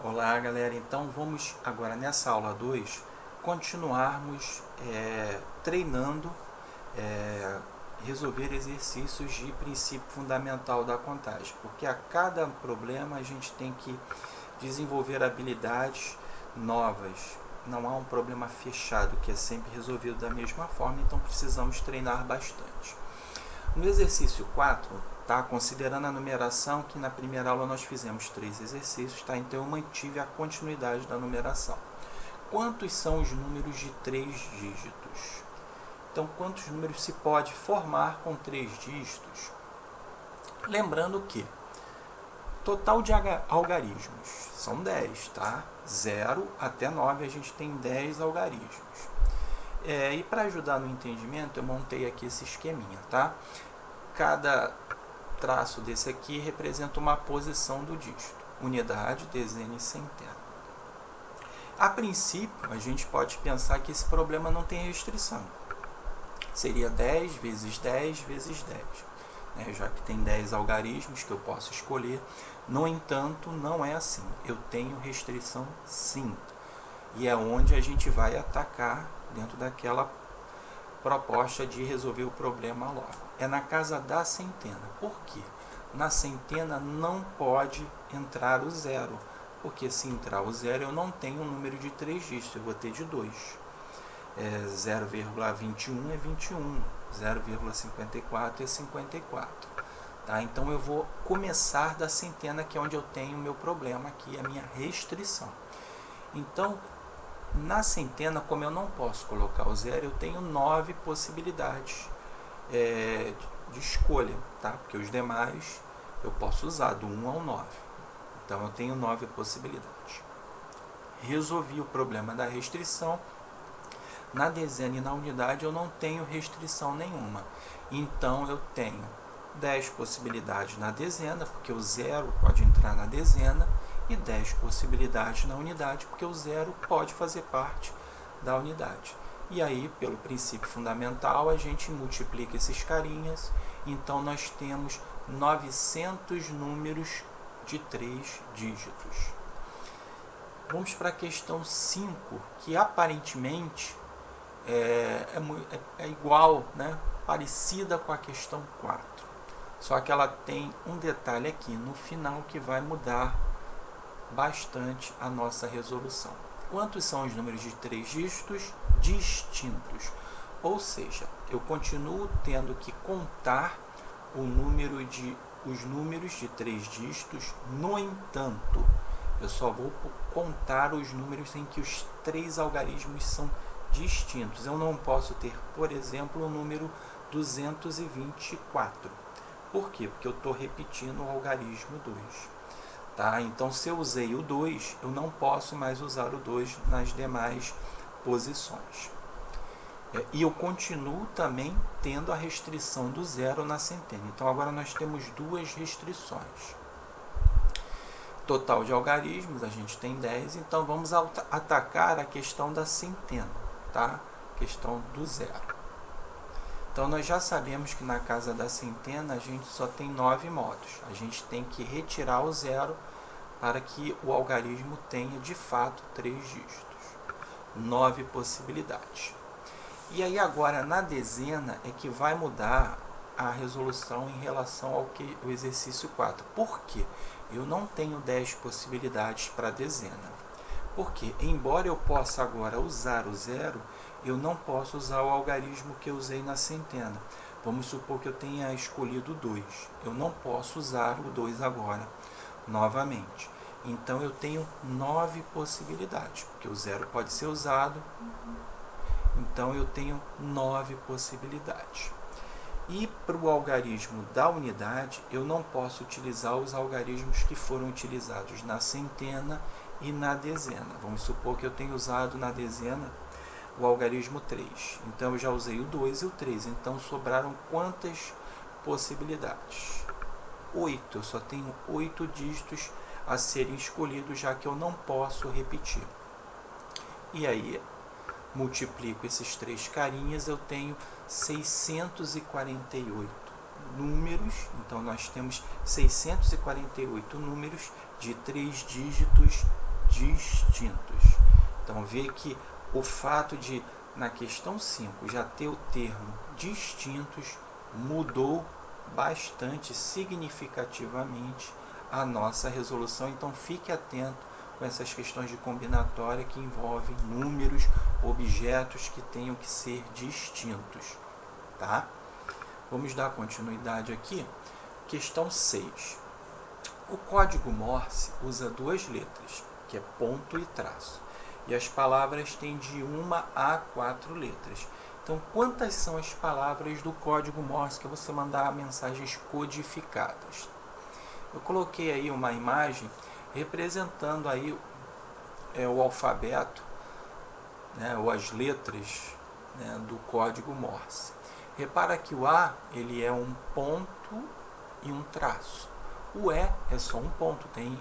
Olá galera, então vamos agora nessa aula 2 continuarmos treinando, resolver exercícios de princípio fundamental da contagem, porque a cada problema a gente tem que desenvolver habilidades novas, não há um problema fechado que é sempre resolvido da mesma forma, então precisamos treinar bastante. No exercício 4, considerando a numeração, que na primeira aula nós fizemos 3 exercícios, então eu mantive a continuidade da numeração. Quantos são os números de 3 dígitos? Então, quantos números se pode formar com 3 dígitos? Lembrando que total de algarismos são 10, tá? 0 até 9 a gente tem 10 algarismos. E para ajudar no entendimento, eu montei aqui esse esqueminha, tá? Cada traço desse aqui representa uma posição do dígito: unidade, dezena e centena. A princípio, a gente pode pensar que esse problema não tem restrição. Seria 10 vezes 10 vezes 10, né? Já que tem 10 algarismos que eu posso escolher. No entanto, não é assim. Eu tenho restrição sim. E é onde a gente vai atacar dentro daquela proposta de resolver o problema logo. É na casa da centena. Por quê? Na centena não pode entrar o zero, porque se entrar o zero eu não tenho um número de 3 dígitos, eu vou ter de 2. 0,21 é 21, 0,54 é 54. Tá? Então eu vou começar da centena, que é onde eu tenho o meu problema aqui, a minha restrição. Então, na centena, como eu não posso colocar o zero, eu tenho 9 possibilidades de escolha, tá? Porque os demais eu posso usar do 1 ao 9. Então eu tenho 9 possibilidades. Resolvi o problema da restrição. Na dezena e na unidade eu não tenho restrição nenhuma. Então eu tenho 10 possibilidades na dezena, porque o zero pode entrar na dezena, e 10 possibilidades na unidade, porque o zero pode fazer parte da unidade. E aí, pelo princípio fundamental, a gente multiplica esses carinhas, então nós temos 900 números de 3 dígitos. Vamos para a questão 5, que aparentemente é igual, né? Parecida com a questão 4. Só que ela tem um detalhe aqui no final que vai mudar bastante a nossa resolução. Quantos são os números de 3 dígitos distintos? Ou seja, eu continuo tendo que contar os números de 3 dígitos, no entanto, eu só vou contar os números em que os 3 algarismos são distintos. Eu não posso ter, por exemplo, o número 224. Por quê? Porque eu estou repetindo o algarismo 2. Tá? Então, se eu usei o 2, eu não posso mais usar o 2 nas demais posições. E eu continuo também tendo a restrição do zero na centena. Então, agora nós temos 2 restrições. Total de algarismos, a gente tem 10. Então, vamos atacar a questão da centena, tá? Questão do zero. Então, nós já sabemos que na casa da centena a gente só tem 9 modos. A gente tem que retirar o zero para que o algarismo tenha, de fato, 3 dígitos. 9 possibilidades. E aí, agora, na dezena, é que vai mudar a resolução em relação ao exercício 4. Por quê? Eu não tenho 10 possibilidades para a dezena. Porque, embora eu possa agora usar o zero, eu não posso usar o algarismo que eu usei na centena. Vamos supor que eu tenha escolhido 2. Eu não posso usar o 2 agora, novamente. Então, eu tenho 9 possibilidades, porque o zero pode ser usado. Então, eu tenho 9 possibilidades. E para o algarismo da unidade, eu não posso utilizar os algarismos que foram utilizados na centena e na dezena. Vamos supor que eu tenha usado na dezena o algarismo 3. Então, eu já usei o 2 e o 3. Então, sobraram quantas possibilidades? 8. Eu só tenho 8 dígitos a serem escolhidos, já que eu não posso repetir. E aí, multiplico esses 3 carinhas, eu tenho 648 números. Então, nós temos 648 números de 3 dígitos distintos. Então vê que o fato de, na questão 5, já ter o termo distintos, mudou bastante, significativamente, a nossa resolução. Então fique atento com essas questões de combinatória que envolvem números, objetos que tenham que ser distintos. Tá? Vamos dar continuidade aqui. Questão 6. O código Morse usa duas letras, que é ponto e traço. E as palavras têm de 1 a 4 letras. Então, quantas são as palavras do código Morse que você mandar mensagens codificadas? Eu coloquei aí uma imagem representando aí o alfabeto, né, ou as letras, né, do código Morse. Repara que o A ele é um ponto e um traço. O E é só um ponto, tem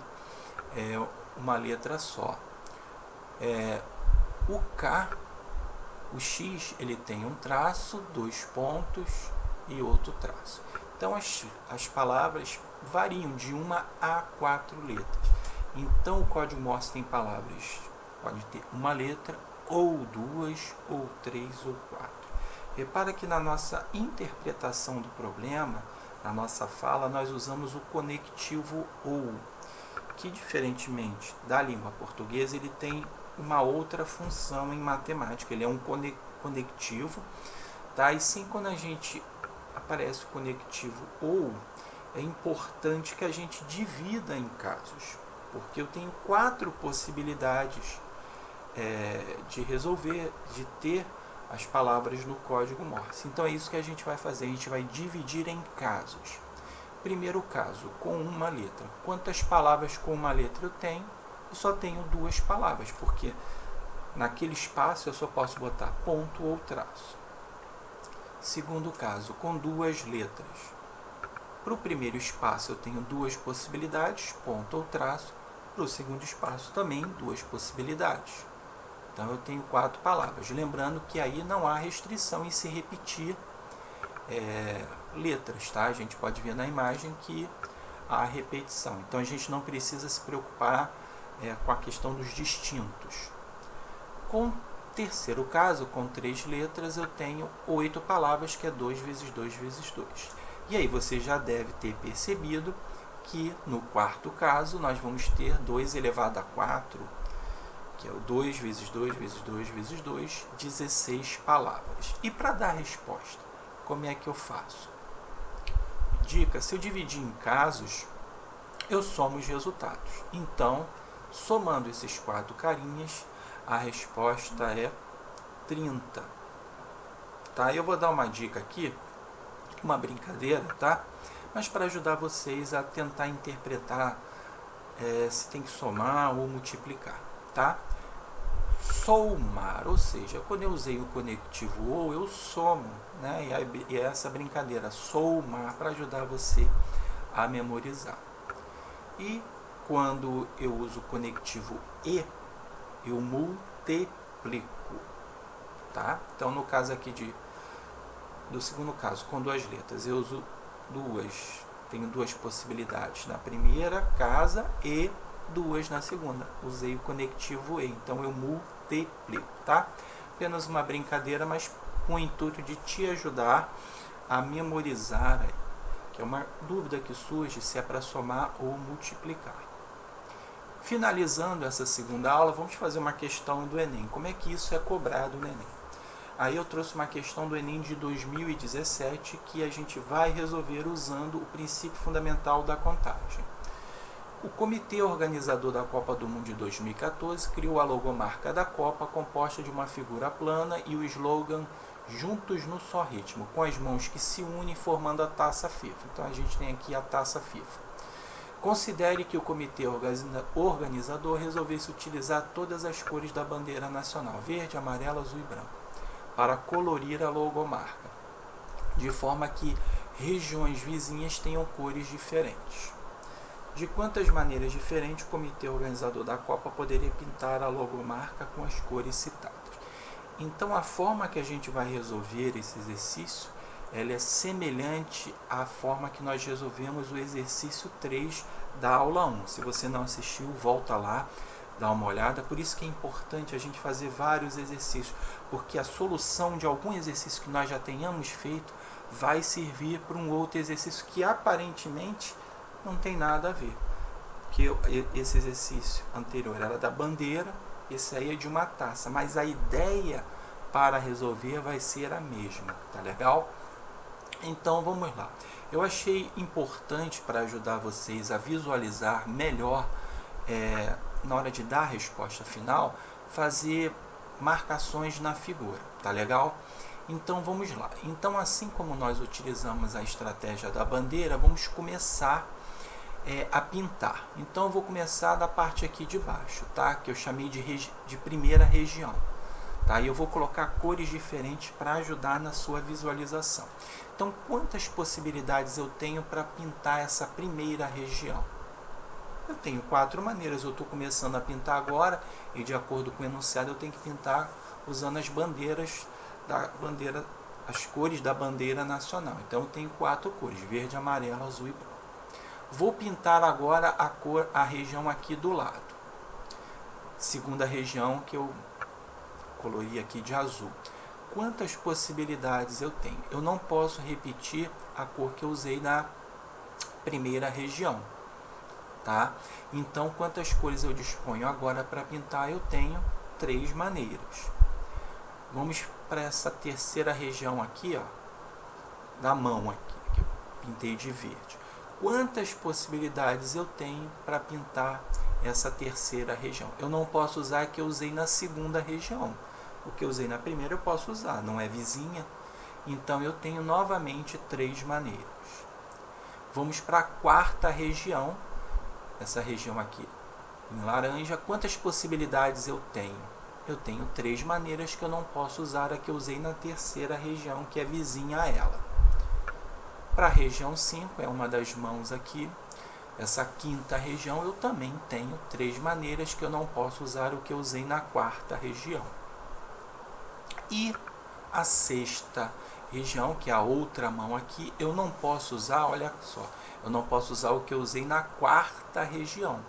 uma letra só. O K, o X, ele tem um traço, 2 pontos e outro traço. Então as palavras variam de 1 a 4 letras. Então o código Morse tem palavras, pode ter uma letra, ou 2, ou 3, ou 4. Repara que na nossa interpretação do problema, na nossa fala, nós usamos o conectivo OU, que diferentemente da língua portuguesa, ele tem uma outra função em matemática. Ele é um conectivo, tá? E sim, quando a gente aparece o conectivo OU, é importante que a gente divida em casos, porque eu tenho 4 possibilidades de resolver, de ter as palavras no código Morse. Então é isso que a gente vai fazer, a gente vai dividir em casos. Primeiro caso, com uma letra. Quantas palavras com uma letra eu tenho? Eu só tenho 2 palavras, porque naquele espaço eu só posso botar ponto ou traço. Segundo caso, com 2 letras. Para o primeiro espaço eu tenho 2 possibilidades, ponto ou traço. Para o segundo espaço também 2 possibilidades. Então eu tenho 4 palavras. Lembrando que aí não há restrição em se repetir letras, tá? A gente pode ver na imagem que há repetição. Então a gente não precisa se preocupar com a questão dos distintos. Com o terceiro caso, com 3 letras, eu tenho 8 palavras, que é 2 vezes 2 vezes 2. E aí você já deve ter percebido que no quarto caso nós vamos ter 2 elevado a 4, que é o 2 vezes 2 vezes 2 vezes 2, 16 palavras. E para dar a resposta, como é que eu faço? Dica: se eu dividir em casos, eu somo os resultados. Então, somando esses 4 carinhas, a resposta é 30. Tá? Eu vou dar uma dica aqui, uma brincadeira, tá? Mas para ajudar vocês a tentar interpretar se tem que somar ou multiplicar, tá? Somar, ou seja, quando eu usei o conectivo ou, eu somo, né? E é essa brincadeira, somar, para ajudar você a memorizar. E quando eu uso o conectivo e, eu multiplico, tá? Então no caso aqui do segundo caso, com 2 letras, eu uso 2, tenho 2 possibilidades na primeira casa e 2 na segunda. Usei o conectivo e, então eu multiplico, tá? Apenas uma brincadeira, mas com o intuito de te ajudar a memorizar, que é uma dúvida que surge se é para somar ou multiplicar. Finalizando essa segunda aula, vamos fazer uma questão do Enem. Como é que isso é cobrado no Enem? Aí eu trouxe uma questão do Enem de 2017 que a gente vai resolver usando o princípio fundamental da contagem. O comitê organizador da Copa do Mundo de 2014 criou a logomarca da Copa, composta de uma figura plana e o slogan "Juntos no só ritmo", com as mãos que se unem formando a taça FIFA. Então a gente tem aqui a taça FIFA. Considere que o comitê organizador resolvesse utilizar todas as cores da bandeira nacional, verde, amarelo, azul e branco, para colorir a logomarca, de forma que regiões vizinhas tenham cores diferentes. De quantas maneiras diferentes o comitê organizador da Copa poderia pintar a logomarca com as cores citadas? Então a forma que a gente vai resolver esse exercício, ela é semelhante à forma que nós resolvemos o exercício 3 da aula 1. Se você não assistiu, volta lá, dar uma olhada. Por isso que é importante a gente fazer vários exercícios, porque a solução de algum exercício que nós já tenhamos feito vai servir para um outro exercício que aparentemente não tem nada a ver. Que esse exercício anterior era da bandeira, esse aí é de uma taça, mas a ideia para resolver vai ser a mesma, tá legal? Então vamos lá. Eu achei importante, para ajudar vocês a visualizar melhor na hora de dar a resposta final, fazer marcações na figura, tá legal? Então vamos lá. Então, assim como nós utilizamos a estratégia da bandeira, vamos começar a pintar. Então eu vou começar da parte aqui de baixo, tá? Que eu chamei de primeira região, tá? E eu vou colocar cores diferentes para ajudar na sua visualização. Então, quantas possibilidades eu tenho para pintar essa primeira região? Eu tenho 4 maneiras. Eu estou começando a pintar agora e, de acordo com o enunciado, eu tenho que pintar usando as bandeiras as cores da bandeira nacional. Então eu tenho 4 cores: verde, amarelo, azul e branco. Vou pintar agora a região aqui do lado, segunda região, que eu colori aqui de azul. Quantas possibilidades eu tenho? Eu não posso repetir a cor que eu usei na primeira região, tá? Então, quantas cores eu disponho agora para pintar? Eu tenho 3 maneiras. Vamos para essa terceira região aqui, ó, da mão aqui, que eu pintei de verde. Quantas possibilidades eu tenho para pintar essa terceira região? Eu não posso usar a que eu usei na segunda região. O que eu usei na primeira eu posso usar, não é vizinha. Então eu tenho novamente 3 maneiras. Vamos para a quarta região, essa região aqui em laranja. Quantas possibilidades eu tenho? Eu tenho 3 maneiras, que eu não posso usar a que eu usei na terceira região, que é vizinha a ela. Para a região 5, é uma das mãos aqui, essa quinta região, eu também tenho 3 maneiras, que eu não posso usar o que eu usei na quarta região. E a sexta região, que é a outra mão aqui, eu não posso usar, olha só, eu não posso usar o que eu usei na quarta região.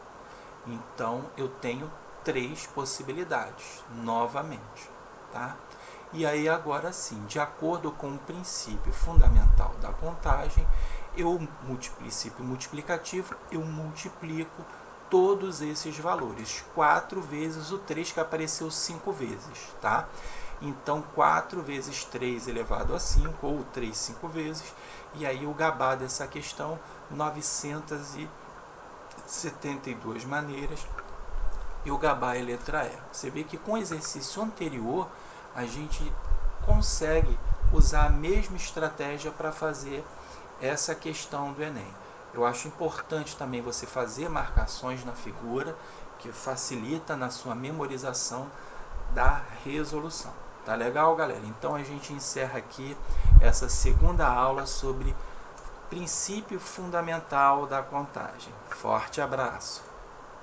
Então eu tenho 3 possibilidades novamente, tá? E aí agora sim, de acordo com o princípio fundamental da contagem, princípio multiplicativo, eu multiplico todos esses valores, 4 vezes o 3, que apareceu 5 vezes, tá? Então 4 vezes 3 elevado a 5, ou 3 5 vezes, e aí o gabá dessa questão, 972 maneiras, e o gabá é letra E. Você vê que com o exercício anterior, a gente consegue usar a mesma estratégia para fazer essa questão do Enem. Eu acho importante também você fazer marcações na figura, que facilita na sua memorização da resolução. Tá legal, galera? Então a gente encerra aqui essa segunda aula sobre princípio fundamental da contagem. Forte abraço!